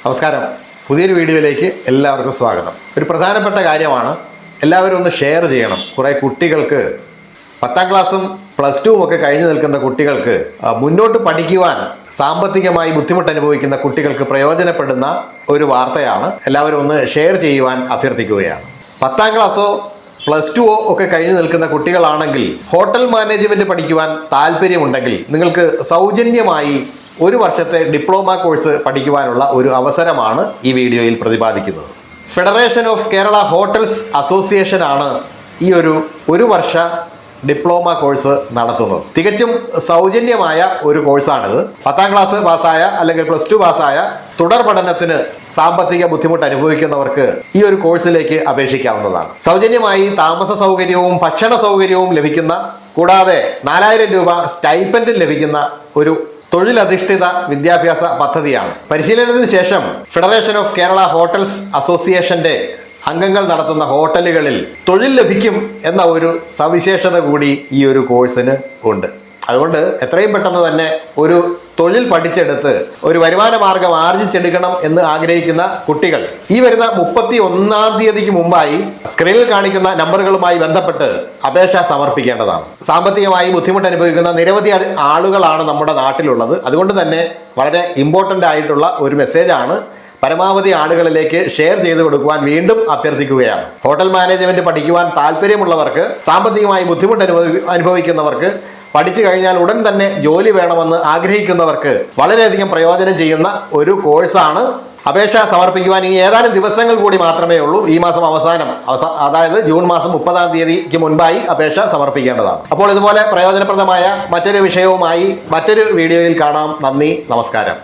നമസ്കാരം. പുതിയൊരു വീഡിയോയിലേക്ക് എല്ലാവർക്കും സ്വാഗതം. ഒരു പ്രധാനപ്പെട്ട കാര്യമാണ്, എല്ലാവരും ഒന്ന് ഷെയർ ചെയ്യണം. കുറേ കുട്ടികൾക്ക് 10ാം ക്ലാസ്സും +2 ഒക്കെ കഴിഞ്ഞു നിൽക്കുന്ന കുട്ടികൾക്ക് മുന്നോട്ട് പഠിക്കുവാൻ സാമ്പത്തികമായി ബുദ്ധിമുട്ട് അനുഭവിക്കുന്ന കുട്ടികൾക്ക് പ്രയോജനപ്പെടുന്ന ഒരു വാർത്തയാണ്. എല്ലാവരും ഒന്ന് ഷെയർ ചെയ്യുവാൻ അഭ്യർത്ഥിക്കുകയാണ്. 10ാം ക്ലാസ്സോ +2 ഒക്കെ കഴിഞ്ഞു നിൽക്കുന്ന കുട്ടികളാണെങ്കിൽ ഹോട്ടൽ മാനേജ്മെന്റ് പഠിക്കുവാൻ താല്പര്യമുണ്ടെങ്കിൽ നിങ്ങൾക്ക് സൗജന്യമായി ഒരു വർഷത്തെ ഡിപ്ലോമ കോഴ്സ് പഠിക്കുവാനുള്ള ഒരു അവസരമാണ് ഈ വീഡിയോയിൽ പ്രതിപാദിക്കുന്നത്. Federation of Kerala hotels association ആണ് ഈ ഒരു വർഷ ഡിപ്ലോമ കോഴ്സ് നടത്തുന്നത്. തികച്ചും സൗജന്യമായ ഒരു കോഴ്സാണിത്. 10ാം ക്ലാസ് പാസ്സായ അല്ലെങ്കിൽ +2 പാസ്സായ തുടർ പഠനത്തിന് സാമ്പത്തിക ബുദ്ധിമുട്ട് അനുഭവിക്കുന്നവർക്ക് ഈ ഒരു കോഴ്സിലേക്ക് അപേക്ഷിക്കാവുന്നതാണ്. സൗജന്യമായി താമസ സൗകര്യവും ഭക്ഷണ സൗകര്യവും ലഭിക്കുന്ന, കൂടാതെ 4000 രൂപ സ്റ്റൈപ്പൻഡും ലഭിക്കുന്ന ഒരു തൊഴിലധിഷ്ഠിത വിദ്യാഭ്യാസ പദ്ധതിയാണ്. പരിശീലനത്തിന് ശേഷം ഫെഡറേഷൻ ഓഫ് കേരള ഹോട്ടൽസ് അസോസിയേഷന്റെ അംഗങ്ങൾ നടത്തുന്ന ഹോട്ടലുകളിൽ തൊഴിൽ ലഭിക്കും എന്ന ഒരു സവിശേഷത കൂടി ഈ ഒരു കോഴ്സിന് ഉണ്ട്. അതുകൊണ്ട് എത്രയും പെട്ടെന്ന് തന്നെ ഒരു തൊഴിൽ പഠിച്ചെടുത്ത് ഒരു വരുമാന മാർഗം ആർജിച്ചെടുക്കണം എന്ന് ആഗ്രഹിക്കുന്ന കുട്ടികൾ ഈ വരുന്ന 31-ാം തീയതിക്ക് മുമ്പായി സ്ക്രീനിൽ കാണിക്കുന്ന നമ്പറുകളുമായി ബന്ധപ്പെട്ട് അപേക്ഷ സമർപ്പിക്കേണ്ടതാണ്. സാമ്പത്തികമായി ബുദ്ധിമുട്ട് അനുഭവിക്കുന്ന നിരവധി ആളുകളാണ് നമ്മുടെ നാട്ടിലുള്ളത്. അതുകൊണ്ട് തന്നെ വളരെ ഇമ്പോർട്ടൻ്റ് ആയിട്ടുള്ള ഒരു മെസ്സേജാണ്. പരമാവധി ആളുകളിലേക്ക് ഷെയർ ചെയ്ത് കൊടുക്കുവാൻ വീണ്ടും അഭ്യർത്ഥിക്കുകയാണ്. ഹോട്ടൽ മാനേജ്മെന്റ് പഠിക്കുവാൻ താല്പര്യമുള്ളവർക്ക്, സാമ്പത്തികമായി ബുദ്ധിമുട്ട് അനുഭവിക്കുന്നവർക്ക്, പഠിച്ചു കഴിഞ്ഞാൽ ഉടൻ തന്നെ ജോലി വേണമെന്ന് ആഗ്രഹിക്കുന്നവർക്ക് വളരെയധികം പ്രയോജനം ചെയ്യുന്ന ഒരു കോഴ്സാണ്. അപേക്ഷ സമർപ്പിക്കുവാൻ ഇനി ഏതാനും ദിവസങ്ങൾ കൂടി മാത്രമേ ഉള്ളൂ. ഈ മാസം അതായത് ജൂൺ മാസം 30-ാം തീയതിക്ക് മുൻപായി അപേക്ഷ സമർപ്പിക്കേണ്ടതാണ്. അപ്പോൾ ഇതുപോലെ പ്രയോജനപ്രദമായ മറ്റൊരു വിഷയവുമായി മറ്റൊരു വീഡിയോയിൽ കാണാം. നന്ദി, നമസ്കാരം.